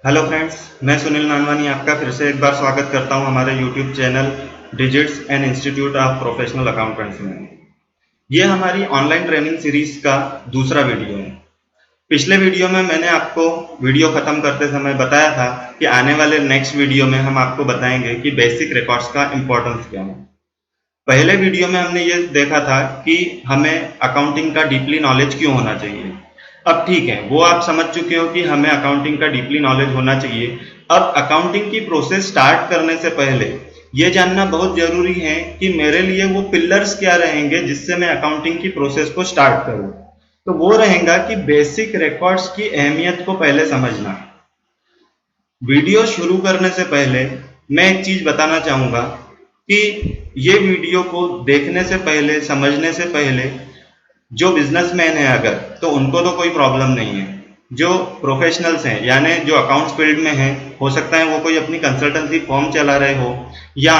Hello friends, मैं सुनील नानवानी आपका फिर से एक बार स्वागत करता हूं हमारे YouTube channel digits and institute of professional accountants में। ये हमारी ऑनलाइन ट्रेनिंग सीरीज का दूसरा वीडियो है। पिछले वीडियो में मैंने आपको वीडियो खत्म करते समय बताया था कि आने वाले नेक्स्ट वीडियो में हम आपको बताएंगे कि बेसिक रिकॉर्ड्स का इम्पोर्टेंस क्या है। पहले वीडियो में हमने ये देखा था कि हमें अकाउंटिंग का डीपली नॉलेज क्यों होना चाहिए। अब ठीक है, वो आप समझ चुके हो कि हमें अकाउंटिंग का डीपली नॉलेज होना चाहिए। अब अकाउंटिंग की प्रोसेस स्टार्ट करने से पहले ये जानना बहुत जरूरी है कि मेरे लिए वो पिलर्स क्या रहेंगे जिससे मैं अकाउंटिंग की प्रोसेस को स्टार्ट करूं। तो वो रहेगा कि बेसिक रिकॉर्ड्स की अहमियत को पहले समझना। वीडियो शुरू करने से पहले मैं एक चीज बताना चाहूंगा कि ये वीडियो को देखने से पहले, समझने से पहले जो बिजनेसमैन है अगर, तो उनको तो कोई प्रॉब्लम नहीं है। जो प्रोफेशनल्स हैं यानी जो अकाउंट्स फील्ड में हैं, हो सकता है वो कोई अपनी कंसल्टेंसी फॉर्म चला रहे हो या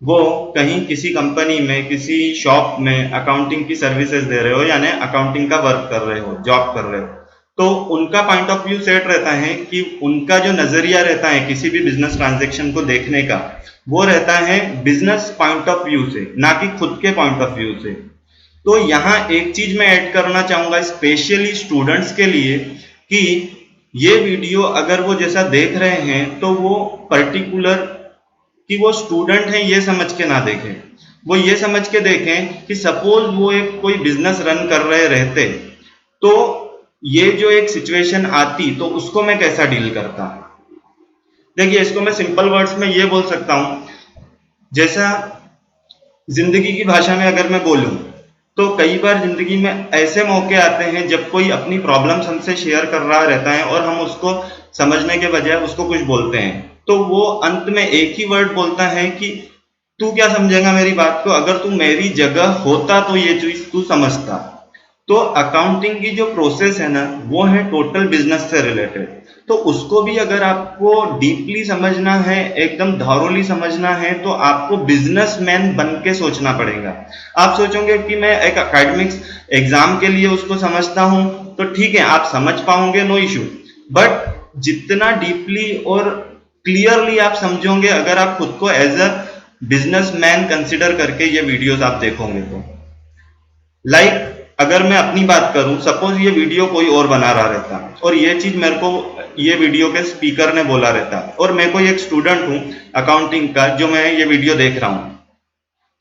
वो कहीं किसी कंपनी में, किसी शॉप में अकाउंटिंग की सर्विसेज दे रहे हो यानी अकाउंटिंग का वर्क कर रहे हो, जॉब कर रहे हो। तो उनका पॉइंट ऑफ व्यू सेट रहता है कि उनका जो नजरिया रहता है किसी भी बिजनेस ट्रांजेक्शन को देखने का, वो रहता है बिजनेस पॉइंट ऑफ व्यू से, ना कि खुद के पॉइंट ऑफ व्यू से। तो यहाँ एक चीज मैं ऐड करना चाहूंगा स्पेशली स्टूडेंट्स के लिए कि ये वीडियो अगर वो जैसा देख रहे हैं तो वो पर्टिकुलर कि वो स्टूडेंट हैं ये समझ के ना देखें। वो ये समझ के देखें कि सपोज वो एक कोई बिजनेस रन कर रहे रहते तो ये जो एक सिचुएशन आती तो उसको मैं कैसा डील करता। देखिए, इसको मैं सिंपल वर्ड्स में ये बोल सकता हूं, जैसा जिंदगी की भाषा में अगर मैं बोलूं तो कई बार जिंदगी में ऐसे मौके आते हैं जब कोई अपनी प्रॉब्लम्स हमसे शेयर कर रहा रहता है और हम उसको समझने के बजाय उसको कुछ बोलते हैं, तो वो अंत में एक ही वर्ड बोलता है कि तू क्या समझेगा मेरी बात को, अगर तू मेरी जगह होता तो ये चीज तू समझता। तो अकाउंटिंग की जो प्रोसेस है ना, वो है टोटल बिजनेस से रिलेटेड। तो उसको भी अगर आपको डीपली समझना है, एकदम थॉरोली समझना है, तो आपको बिजनेसमैन बन के सोचना पड़ेगा। आप सोचोगे कि मैं एक एकेडमिक्स एग्जाम के लिए उसको समझता हूं, तो ठीक है, आप समझ पाओगे, नो इशू। बट जितना डीपली और क्लियरली आप समझोगे अगर आप खुद को एज अ बिजनेसमैन कंसिडर करके ये वीडियोस आप देखोगे तो। अगर मैं अपनी बात करूं, सपोज ये वीडियो कोई और बना रहा रहता और ये चीज मेरे को ये वीडियो के स्पीकर ने बोला रहता और मैं कोई एक स्टूडेंट हूं अकाउंटिंग का जो मैं ये वीडियो देख रहा हूं,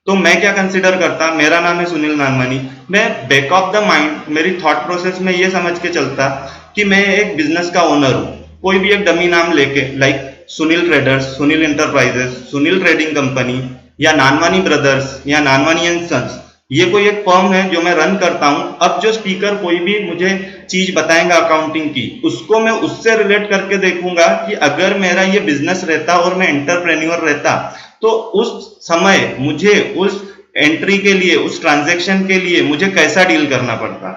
तो मैं क्या कंसिडर करता, मेरा नाम है सुनील नानवानी, मैं बैक ऑफ द माइंड मेरी थॉट प्रोसेस में ये समझ के चलता कि मैं एक बिजनेस का ओनर हूं। कोई भी एक डमी नाम लेके, like Sunil traders, Sunil enterprises, Sunil trading company या नानवानी ब्रदर्स या नानवानी एंड सन्स, ये कोई एक फर्म है जो मैं रन करता हूं। अब जो स्पीकर कोई भी मुझे चीज बताएगा अकाउंटिंग की, उसको मैं उससे रिलेट करके देखूंगा कि अगर मेरा ये बिजनेस रहता और मैं एंटरप्रेन्योर रहता तो उस समय मुझे उस एंट्री के लिए, उस ट्रांजैक्शन के लिए मुझे कैसा डील करना पड़ता।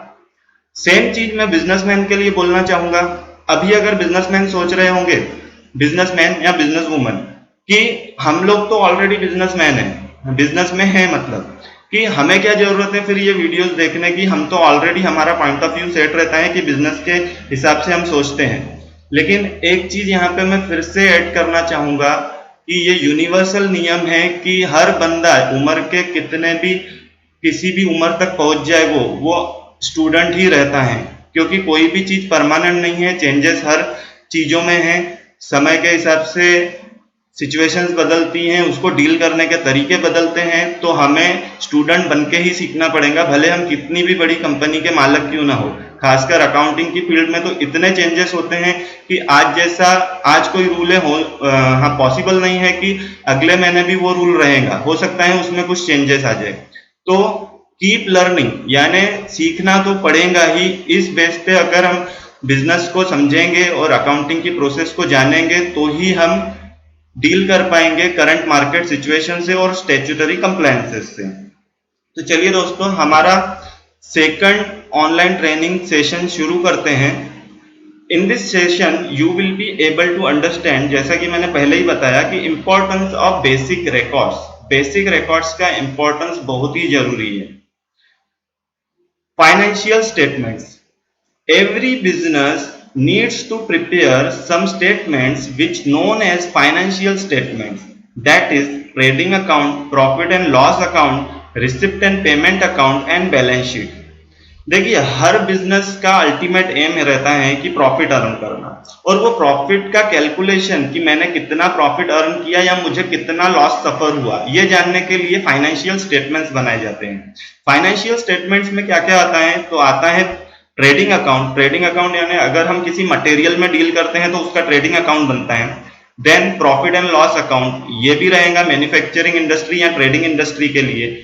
सेम चीज मैं बिजनेसमैन के लिए बोलना चाहूंगा। अभी अगर बिजनेसमैन सोच रहे होंगे, बिजनेसमैन या बिजनेस वूमन, कि हम लोग तो ऑलरेडी बिजनेसमैन है, बिजनेस में है, मतलब कि हमें क्या जरूरत है फिर ये वीडियोस देखने की, हम तो ऑलरेडी, हमारा पॉइंट ऑफ व्यू सेट रहता है कि बिजनेस के हिसाब से हम सोचते हैं। लेकिन एक चीज यहाँ पे मैं फिर से ऐड करना चाहूंगा कि ये यूनिवर्सल नियम है कि हर बंदा उम्र के कितने भी, किसी भी उम्र तक पहुंच जाए वो स्टूडेंट ही रहता है, क्योंकि कोई भी चीज परमानेंट नहीं है, चेंजेस हर चीजों में है। समय के हिसाब से सिचुएशंस बदलती हैं, उसको डील करने के तरीके बदलते हैं, तो हमें स्टूडेंट बन के ही सीखना पड़ेगा, भले हम कितनी भी बड़ी कंपनी के मालिक क्यों ना हो। खासकर अकाउंटिंग की फील्ड में तो इतने चेंजेस होते हैं कि आज जैसा आज कोई रूल है, हाँ, पॉसिबल नहीं है कि अगले महीने भी वो रूल रहेगा, हो सकता है उसमें कुछ चेंजेस आ जाए। तो कीप लर्निंग यानी सीखना तो पड़ेगा ही। इस बेस पे अगर हम बिजनेस को समझेंगे और अकाउंटिंग की प्रोसेस को जानेंगे तो ही हम डील कर पाएंगे करंट मार्केट सिचुएशन से और स्टैट्यूटरी कंप्लायंसेस से। तो चलिए दोस्तों, हमारा सेकंड ऑनलाइन ट्रेनिंग सेशन शुरू करते हैं। In this session you will be able to understand, जैसा कि मैंने पहले ही बताया, कि importance of basic records. Basic records का इंपॉर्टेंस बहुत ही जरूरी है। Financial statements, every business needs to prepare some statements which known as financial statements, that is trading account, profit and loss account, receipt and payment account and balance sheet. देखिए हर business का ultimate aim रहता है कि profit earn करना, और वो profit का calculation कि मैंने कितना प्रॉफिट अर्न किया या मुझे कितना लॉस सफर हुआ, ये जानने के लिए फाइनेंशियल स्टेटमेंट्स बनाए जाते हैं। फाइनेंशियल स्टेटमेंट्स में क्या क्या आता है, तो आता है ट्रेडिंग अकाउंट। ट्रेडिंग अकाउंट यानी अगर हम किसी मटेरियल में डील करते हैं तो उसका ट्रेडिंग अकाउंट बनता है। Then profit and loss account, ये भी रहेगा मैन्युफैक्चरिंग इंडस्ट्री या ट्रेडिंग इंडस्ट्री के लिए।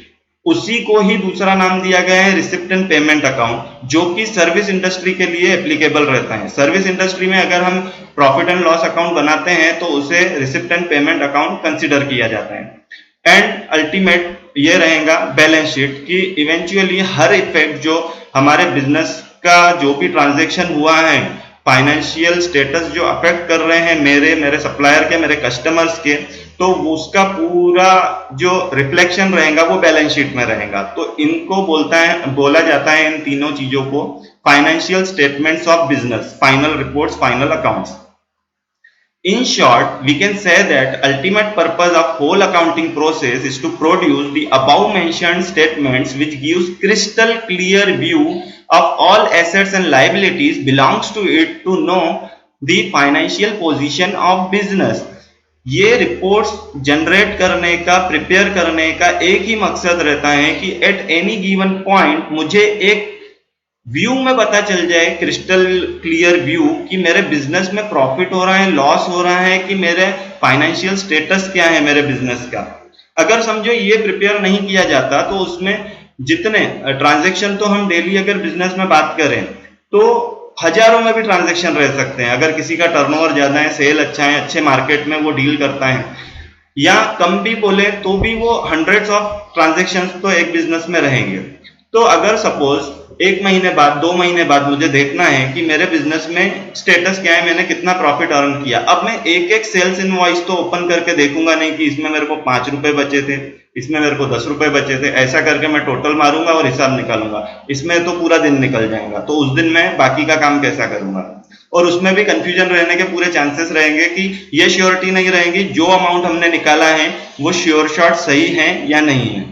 उसी को ही दूसरा नाम दिया गया है रिसिप्ट एंड पेमेंट अकाउंट, जो कि सर्विस इंडस्ट्री के लिए एप्लीकेबल रहता है। सर्विस इंडस्ट्री में अगर हम प्रॉफिट एंड लॉस अकाउंट बनाते हैं तो उसे receipt and payment account consider किया जाता है। एंड अल्टीमेट ये रहेगा बैलेंस शीट, कि इवेंचुअली हर इफेक्ट जो हमारे बिजनेस का जो भी ट्रांजेक्शन हुआ है, फाइनेंशियल स्टेटस जो अफेक्ट कर रहे हैं मेरे सप्लायर के, मेरे कस्टमर्स के, तो उसका पूरा जो रिफ्लेक्शन रहेगा वो बैलेंस शीट में रहेगा। तो इनको बोला जाता है इन तीनों चीजों को financial statements of business, final reports, final accounts. In short, we can say that ultimate purpose of whole accounting process is to produce the above mentioned statements which gives crystal clear view of all assets and liabilities belongs to it to know the financial position of business. ये reports generate करने का, prepare करने का एक ही मकसद रहता है कि एट एनी गिवन पॉइंट मुझे एक व्यू में पता चल जाए, क्रिस्टल क्लियर व्यू, कि मेरे बिजनेस में प्रॉफिट हो रहा है, लॉस हो रहा है, कि मेरे फाइनेंशियल स्टेटस क्या है मेरे बिजनेस का। अगर समझो ये प्रिपेयर नहीं किया जाता तो उसमें जितने ट्रांजैक्शन, तो हम डेली अगर बिजनेस में बात करें तो हजारों में भी ट्रांजैक्शन रह सकते हैं। अगर किसी का टर्नओवर ज्यादा है, सेल अच्छा है, अच्छे मार्केट में वो डील करता है, या कम भी बोले तो भी वो हंड्रेड्स ऑफ ट्रांजैक्शन तो एक बिजनेस में रहेंगे। तो अगर सपोज 1 महीने बाद, 2 महीने बाद मुझे देखना है कि मेरे बिजनेस में स्टेटस क्या है, मैंने कितना प्रॉफिट अर्न किया, अब मैं एक एक सेल्स इनवॉइस तो ओपन करके देखूंगा नहीं कि इसमें मेरे को 5 रुपए बचे थे, इसमें मेरे को 10 रुपए बचे थे, ऐसा करके मैं टोटल मारूंगा और हिसाब निकालूंगा। इसमें तो पूरा दिन निकल जाएगा, तो उस दिन मैं बाकी का काम कैसा करूंगा, और उसमें भी कंफ्यूजन रहने के पूरे चांसेस रहेंगे कि ये श्योरिटी नहीं रहेगी जो अमाउंट हमने निकाला है वो श्योर शॉट सही है या नहीं है।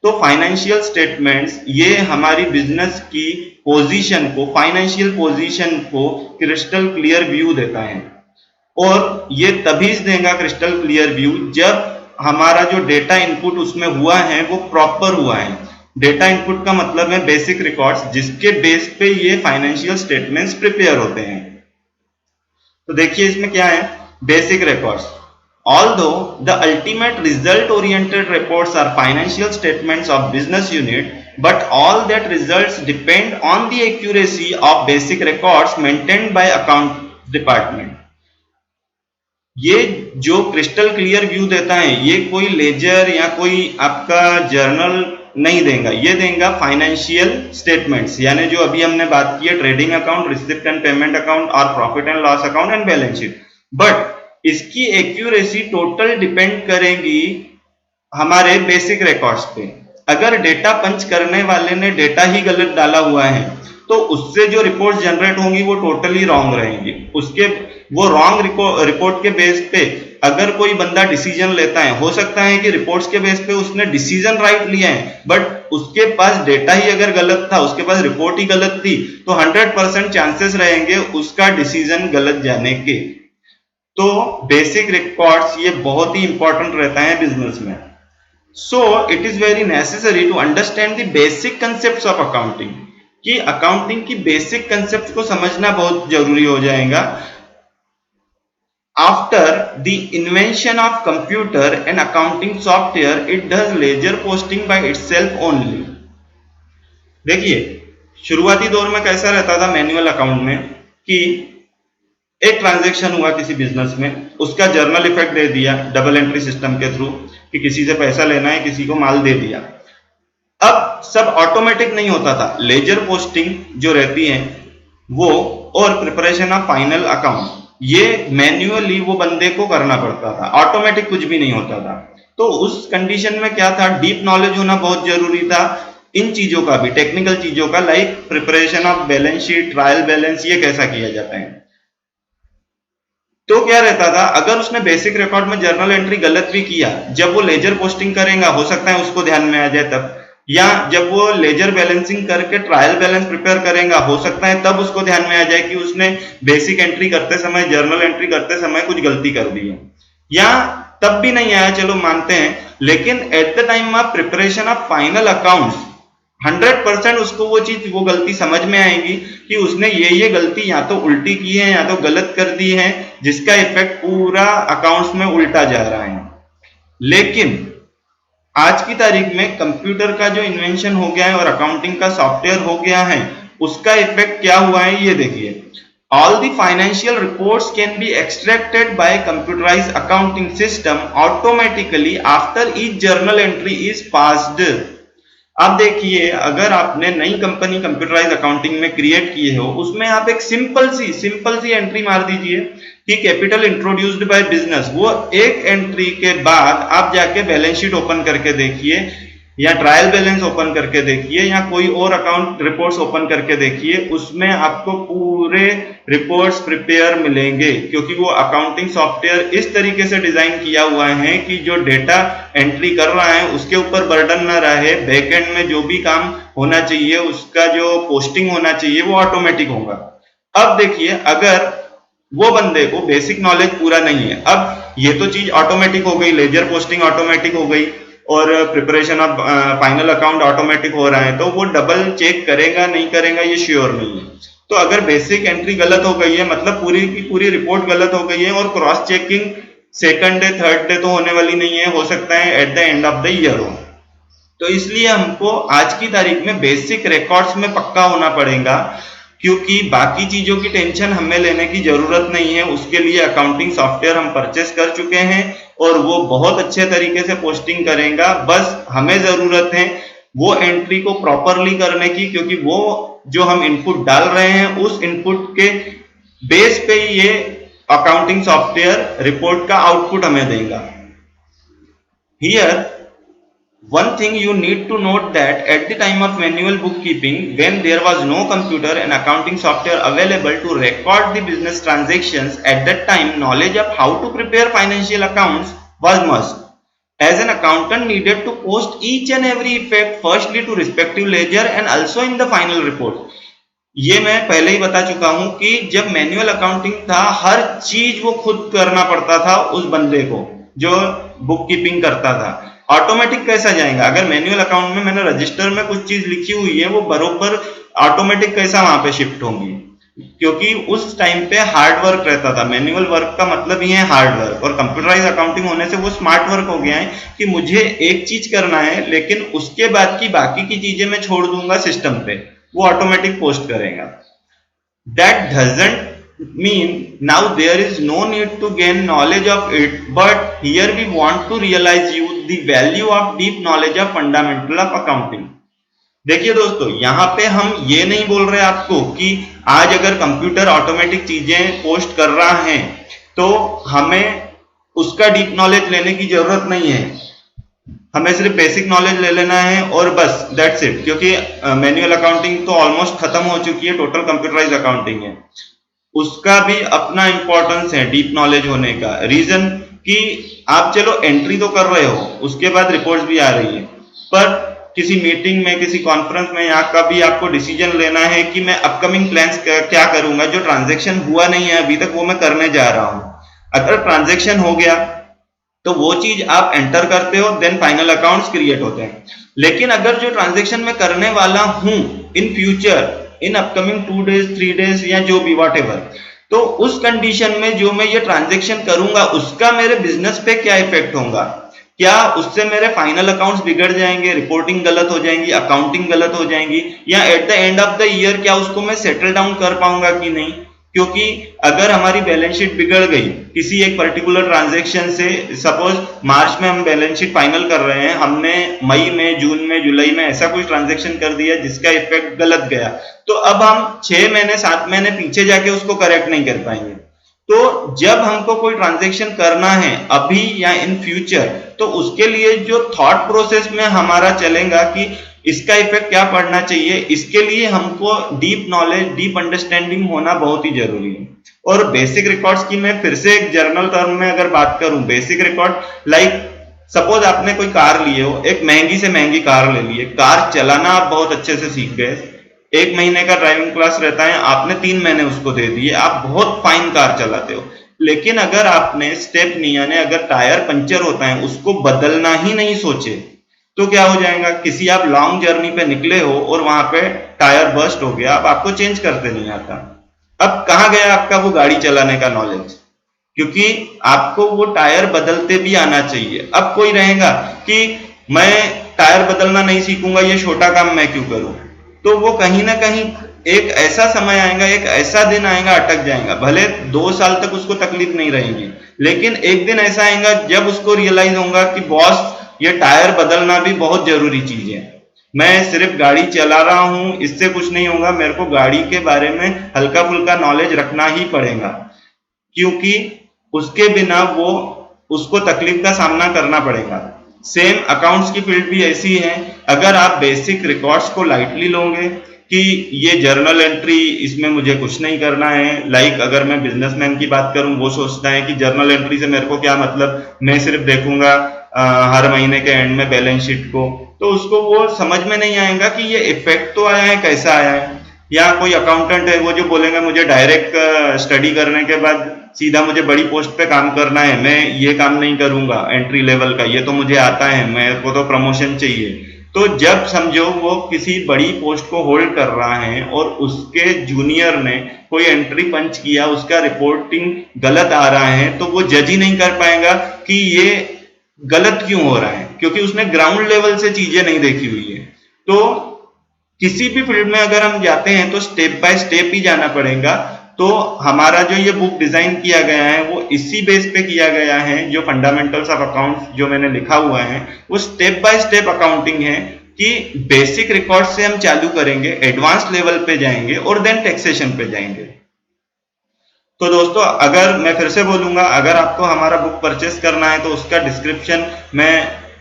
तो फाइनेंशियल स्टेटमेंट्स ये हमारी बिजनेस की पोजीशन को, फाइनेंशियल पोजीशन को क्रिस्टल क्लियर व्यू देता है, और ये तभी देगा क्रिस्टल क्लियर व्यू जब हमारा जो डेटा इनपुट उसमें हुआ है वो प्रॉपर हुआ है। डेटा इनपुट का मतलब है बेसिक रिकॉर्ड्स, जिसके बेस पे ये फाइनेंशियल स्टेटमेंट्स प्रिपेयर होते हैं। तो देखिए इसमें क्या है, basic records. Although the ultimate result oriented reports are financial statements of business unit, but all that results depend on the accuracy of basic records maintained by account department. ये जो crystal clear view देता है ये कोई laser या कोई आपका journal नहीं देगा, ये देगा फाइनेंशियल स्टेटमेंट्स, यानी जो अभी हमने बात की है trading account, receipt and payment account और profit and loss account and balance sheet. But इसकी एक्यूरेसी टोटल डिपेंड करेगी हमारे बेसिक रिकॉर्ड्स पे। अगर डेटा पंच करने वाले ने डेटा ही गलत डाला हुआ है तो उससे जो रिपोर्ट जनरेट होंगी वो टोटली रॉन्ग रहेंगी। उसके वो रॉन्ग रिपोर्ट के बेस पे अगर कोई बंदा डिसीजन लेता है, हो सकता है कि रिपोर्ट्स के बेस पे उसने डिसीजन राइट लिया है, बट उसके पास डेटा ही अगर गलत था, उसके पास रिपोर्ट ही गलत थी, तो 100% चांसेस रहेंगे उसका डिसीजन गलत जाने के। तो बेसिक रिकॉर्ड्स ये बहुत ही इंपॉर्टेंट रहता है बिजनेस में। So it is very necessary to understand the basic concepts of accounting, कि अकाउंटिंग की बेसिक कंसेप्ट को समझना बहुत जरूरी हो जाएगा। After the invention of computer and accounting software it does ledger posting by itself only. देखिए शुरुआती दौर में कैसा रहता था मैनुअल अकाउंट में, कि एक ट्रांजैक्शन हुआ किसी बिजनेस में, उसका जर्नल इफेक्ट दे दिया डबल एंट्री सिस्टम के थ्रू कि किसी से पैसा लेना है, किसी को माल दे दिया। अब सब ऑटोमेटिक नहीं होता था, लेजर पोस्टिंग जो रहती है वो और प्रिपरेशन ऑफ फाइनल अकाउंट ये मैन्युअली वो बंदे को करना पड़ता था, ऑटोमेटिक कुछ भी नहीं होता था। तो उस कंडीशन में क्या था, डीप नॉलेज होना बहुत जरूरी था इन चीजों का भी, टेक्निकल चीजों का, like preparation of balance sheet, trial balance, ये कैसा किया जाता है। तो क्या रहता था, अगर उसने बेसिक रिकॉर्ड में जर्नल एंट्री गलत भी किया, जब वो लेजर पोस्टिंग करेगा हो सकता है उसको ध्यान में आ जाए तब, या जब वो लेजर बैलेंसिंग करके ट्रायल बैलेंस प्रिपेयर करेगा हो सकता है तब उसको ध्यान में आ जाए कि उसने बेसिक एंट्री करते समय, जर्नल एंट्री करते समय कुछ गलती कर दी है, या तब भी नहीं आया, चलो मानते हैं, लेकिन at the time of preparation of final accounts 100% उसको वो गलती समझ में आएगी कि उसने ये गलती या तो उल्टी की है या तो गलत कर दी है, जिसका इफेक्ट पूरा अकाउंट्स में उल्टा जा रहा है। लेकिन आज की तारीख में कंप्यूटर का जो इन्वेंशन हो गया है और अकाउंटिंग का सॉफ्टवेयर हो गया है, उसका इफेक्ट क्या हुआ है ये देखिए। All the financial reports can be extracted by computerized accounting system automatically after each journal entry is passed। अब देखिए, अगर आपने नई कंपनी कंप्यूटराइज अकाउंटिंग में क्रिएट की हो, उसमें आप एक सिंपल सी एंट्री मार दीजिए कि कैपिटल इंट्रोड्यूस्ड बाय बिजनेस। वो एक एंट्री के बाद आप जाके बैलेंस शीट ओपन करके देखिए, या ट्रायल बैलेंस ओपन करके देखिए, या कोई और अकाउंट रिपोर्ट्स ओपन करके देखिए, उसमें आपको पूरे रिपोर्ट्स प्रिपेयर मिलेंगे, क्योंकि वो अकाउंटिंग सॉफ्टवेयर इस तरीके से डिजाइन किया हुआ है कि जो डेटा एंट्री कर रहा है उसके ऊपर बर्डन ना रहे, बैकएंड में जो भी काम होना चाहिए, उसका जो पोस्टिंग होना चाहिए वो ऑटोमेटिक होगा। अब देखिए, अगर वो बंदे को बेसिक नॉलेज पूरा नहीं है, अब ये तो चीज ऑटोमेटिक हो गई, लेजर पोस्टिंग ऑटोमेटिक हो गई और preparation of final account automatic हो रहा है, तो वो डबल चेक करेगा नहीं करेगा ये श्योर नहीं है। तो अगर बेसिक एंट्री गलत हो गई है, मतलब पूरी की पूरी रिपोर्ट गलत हो गई है, और cross checking second day third day तो होने वाली नहीं है, हो सकता है at the end of the year हो। तो इसलिए हमको आज की तारीख में बेसिक रिकॉर्ड्स में पक्का होना पड़ेगा, क्योंकि बाकी चीजों की टेंशन हमें लेने की जरूरत नहीं है। उसके लिए अकाउंटिंग सॉफ्टवेयर हम परचेस कर चुके हैं और वो बहुत अच्छे तरीके से पोस्टिंग करेगा। बस हमें जरूरत है वो एंट्री को प्रॉपरली करने की, क्योंकि वो जो हम इनपुट डाल रहे हैं उस इनपुट के बेस पे ही ये अकाउंटिंग सॉफ्टवेयर रिपोर्ट का आउटपुट हमें देगा। Here one thing you need to note that at the time of manual bookkeeping, when there was no computer and accounting software available to record the business transactions, at that time knowledge of how to prepare financial accounts was must, as an accountant needed to post each and every effect firstly to respective ledger and also in the final report। ये मैं पहले ही बता चुका हूं कि जब manual accounting था, हर चीज वो खुद करना पड़ता था उस बंदे को जो बुक कीपिंग करता था। ऑटोमेटिक कैसा जाएगा? अगर मैनुअल अकाउंट में मैंने रजिस्टर में कुछ चीज लिखी हुई है, वो बरोबर ऑटोमेटिक कैसा वहां पे शिफ्ट होंगी? क्योंकि उस टाइम पे हार्ड वर्क रहता था। मैनुअल वर्क का मतलब ही है हार्ड वर्क, और कंप्यूटराइज अकाउंटिंग होने से वो स्मार्ट वर्क हो गया है कि मुझे एक चीज करना है, लेकिन उसके बाद की बाकी की चीजें मैं छोड़ दूंगा सिस्टम पे, वो ऑटोमेटिक पोस्ट करेगा। That doesn't mean now there is no need to gain knowledge of it, but here we want to realize you the value of deep knowledge of fundamental of accounting। देखिए दोस्तों, यहाँ पे हम ये नहीं बोल रहे आपको कि आज अगर कंप्यूटर ऑटोमेटिक चीजें पोस्ट कर रहा है तो हमें उसका डीप नॉलेज लेने की जरूरत नहीं है, हमें सिर्फ बेसिक नॉलेज ले लेना है और बस दैट्स इट। क्योंकि मैनुअल अकाउंटिंग तो ऑलमोस्ट खत्म हो चुकी है, टोटल कंप्यूटराइज अकाउंटिंग है। उसका भी अपना इंपॉर्टेंस है डीप नॉलेज होने का। रीजन कि आप चलो एंट्री तो कर रहे हो, उसके बाद रिपोर्ट्स भी आ रही है, पर किसी मीटिंग में, किसी कॉन्फ्रेंस में यहाँ का भी आपको डिसीजन लेना है कि मैं अपकमिंग प्लान्स क्या करूंगा, जो ट्रांजैक्शन हुआ नहीं है अभी तक वो मैं करने जा रहा हूं। अगर ट्रांजैक्शन हो गया तो वो चीज आप एंटर करते हो, देन फाइनल अकाउंट्स क्रिएट होते हैं। लेकिन अगर जो ट्रांजैक्शन मैं करने वाला हूं in future, in upcoming 2 days 3 days या जो भी वॉट एवर, तो उस कंडीशन में जो मैं ये ट्रांजैक्शन करूंगा उसका मेरे बिजनेस पे क्या इफेक्ट होगा? क्या उससे मेरे फाइनल अकाउंट्स बिगड़ जाएंगे, रिपोर्टिंग गलत हो जाएंगी, अकाउंटिंग गलत हो जाएंगी, या at the end of the year क्या उसको मैं सेटल डाउन कर पाऊंगा कि नहीं? क्योंकि अगर हमारी बैलेंस शीट बिगड़ गई किसी एक पर्टिकुलर ट्रांजैक्शन से, सपोज मार्च में हम बैलेंस शीट फाइनल कर रहे हैं, हमने मई में, जून में, जुलाई में ऐसा कुछ ट्रांजैक्शन कर दिया जिसका इफेक्ट गलत गया, तो अब हम 6 महीने 7 महीने पीछे जाके उसको करेक्ट नहीं कर पाएंगे। तो जब हमको कोई ट्रांजैक्शन करना है अभी या इन फ्यूचर, तो उसके लिए जो थॉट प्रोसेस में हमारा चलेगा कि इसका इफेक्ट क्या पड़ना चाहिए, इसके लिए हमको डीप नॉलेज, डीप अंडरस्टैंडिंग होना बहुत ही जरूरी है। और बेसिक रिकॉर्ड्स की मैं फिर से एक जर्नल टर्म में अगर बात करूं, बेसिक रिकॉर्ड लाइक सपोज आपने कोई कार लिए हो, एक महंगी से महंगी कार ले ली है, कार चलाना आप बहुत अच्छे से सीख गए, 1 महीने का ड्राइविंग क्लास रहता है, आपने 3 महीने उसको दे दिए, आप बहुत फाइन कार चलाते हो। लेकिन अगर आपने स्टेपनी यानी अगर टायर पंचर होता है उसको बदलना ही नहीं सोचे, तो क्या हो जाएगा, किसी आप लॉन्ग जर्नी पे निकले हो और वहां पे टायर बर्स्ट हो गया, अब आपको चेंज करते नहीं आता, अब कहां गया आपका वो गाड़ी चलाने का नॉलेज, क्योंकि आपको वो टायर बदलते भी आना चाहिए। अब कोई रहेगा कि मैं टायर बदलना नहीं सीखूंगा, ये छोटा काम मैं क्यों करूं, तो वो कहीं ना कहीं एक ऐसा समय आएगा, एक ऐसा दिन आएगा, अटक जाएगा। भले 2 साल तक उसको तकलीफ नहीं रहेगी, लेकिन एक दिन ऐसा आएगा जब उसको रियलाइज होगा कि बॉस ये टायर बदलना भी बहुत जरूरी चीज है, मैं सिर्फ गाड़ी चला रहा हूं इससे कुछ नहीं होगा, मेरे को गाड़ी के बारे में हल्का फुल्का नॉलेज रखना ही पड़ेगा, क्योंकि उसके बिना वो उसको तकलीफ का सामना करना पड़ेगा। सेम अकाउंट्स की फील्ड भी ऐसी है, अगर आप बेसिक रिकॉर्ड्स को लाइटली लोगे कि ये जर्नल एंट्री, इसमें मुझे कुछ नहीं करना है, लाइक अगर मैं बिजनेसमैन की बात करूं, वो सोचता है कि जर्नल एंट्री से मेरे को क्या मतलब, मैं सिर्फ देखूंगा हर महीने के एंड में बैलेंस शीट को, तो उसको वो समझ में नहीं आएगा कि ये इफेक्ट तो आया है, कैसा आया है। या कोई अकाउंटेंट है वो जो बोलेंगे मुझे डायरेक्ट स्टडी करने के बाद सीधा मुझे बड़ी पोस्ट पे काम करना है, मैं ये काम नहीं करूंगा एंट्री लेवल का, ये तो मुझे आता है, मेरे को तो प्रमोशन चाहिए। तो जब समझो वो किसी बड़ी पोस्ट को होल्ड कर रहा है और उसके जूनियर ने कोई एंट्री पंच किया, उसका रिपोर्टिंग गलत आ रहा है, तो वो जज ही नहीं कर पाएगा कि ये गलत क्यों हो रहा है, क्योंकि उसने ग्राउंड लेवल से चीजें नहीं देखी हुई है। तो किसी भी फील्ड में अगर हम जाते हैं तो स्टेप बाय स्टेप ही जाना पड़ेगा। तो हमारा जो ये बुक डिजाइन किया गया है वो इसी बेस पे किया गया है, जो फंडामेंटल्स ऑफ अकाउंट्स जो मैंने लिखा हुआ है वो स्टेप बाय स्टेप अकाउंटिंग है, कि बेसिक रिकॉर्ड से हम चालू करेंगे, एडवांस लेवल पे जाएंगे और देन टैक्सेशन पे जाएंगे। तो दोस्तों अगर मैं फिर से बोलूंगा, अगर आपको हमारा बुक परचेस करना है तो उसका डिस्क्रिप्शन मैं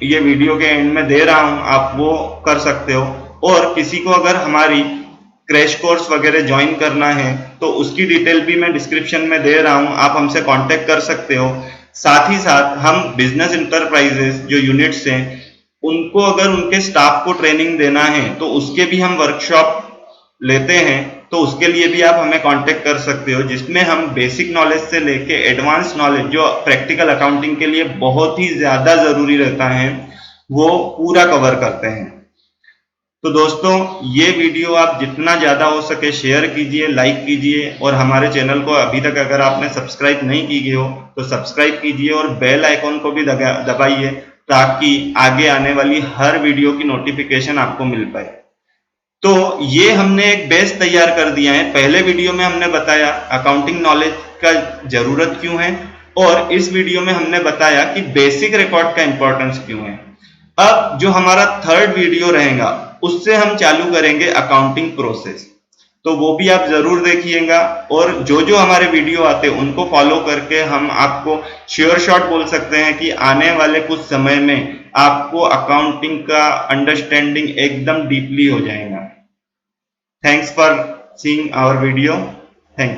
ये वीडियो के एंड में दे रहा हूं, आप वो कर सकते हो। और किसी को अगर हमारी क्रैश कोर्स वगैरह ज्वाइन करना है तो उसकी डिटेल भी मैं डिस्क्रिप्शन में दे रहा हूं, आप हमसे कांटेक्ट कर सकते हो। साथ ही साथ हम बिजनेस इंटरप्राइजेस जो यूनिट्स हैं उनको अगर उनके स्टाफ को ट्रेनिंग देना है तो उसके भी हम वर्कशॉप लेते हैं, तो उसके लिए भी आप हमें कांटेक्ट कर सकते हो, जिसमें हम बेसिक नॉलेज से लेके एडवांस नॉलेज जो प्रैक्टिकल अकाउंटिंग के लिए बहुत ही ज्यादा जरूरी रहता है वो पूरा कवर करते हैं। तो दोस्तों ये वीडियो आप जितना ज्यादा हो सके शेयर कीजिए, लाइक कीजिए, और हमारे चैनल को अभी तक अगर आपने सब्सक्राइब नहीं की हो तो सब्सक्राइब कीजिए और बेल आइकॉन को भी दबाइए, ताकि आगे आने वाली हर वीडियो की नोटिफिकेशन आपको मिल पाए। तो ये हमने एक बेस तैयार कर दिया है। पहले वीडियो में हमने बताया अकाउंटिंग नॉलेज का जरूरत क्यों है, और इस वीडियो में हमने बताया कि बेसिक रिकॉर्ड का इंपॉर्टेंस क्यों है। अब जो हमारा थर्ड वीडियो रहेगा उससे हम चालू करेंगे अकाउंटिंग प्रोसेस, तो वो भी आप जरूर देखिएगा। और जो जो हमारे वीडियो आते हैं उनको फॉलो करके हम आपको श्योर शॉट बोल सकते हैं कि आने वाले कुछ समय में आपको अकाउंटिंग का अंडरस्टैंडिंग एकदम डीपली हो जाएगा। Thanks for seeing our video. Thank you.